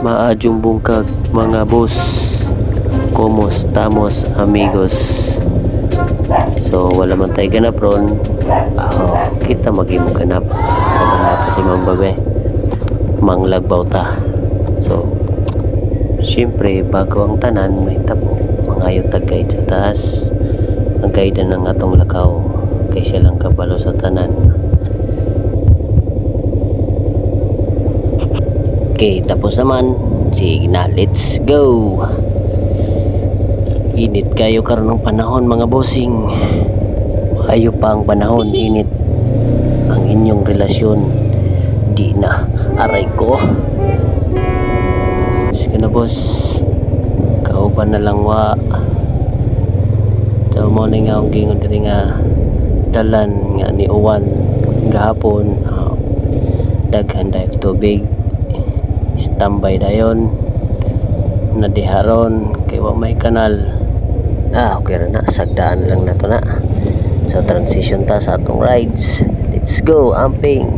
Maadjong bungkag mga boss. Como estamos amigos? So wala man tayo ganap ron. Kita magimong ganap. Kaman nato si Mang Babe. Manglagbaw ta. So syempre bago ang tanan may tapo. Mangayo tagay sa taas. Ang gaida ng atong lakaw. Kay siya lang kabalo sa tanan. Okay, tapos naman. Sige na, let's go. Init kayo karon ng panahon mga bossing. Ayo pa ang panahon, init ang inyong relasyon. Di na, aray ko. Sige na boss. Kauban na lang wa. So mo nga ang gingon diri nga dalan nga ni uwan gahapon. Daghan dayog tubig. Standby dayon na diharon kay wa may kanal. Okay ra na, sagdaan lang na to na. So transition ta sa atong rides. Let's go amping.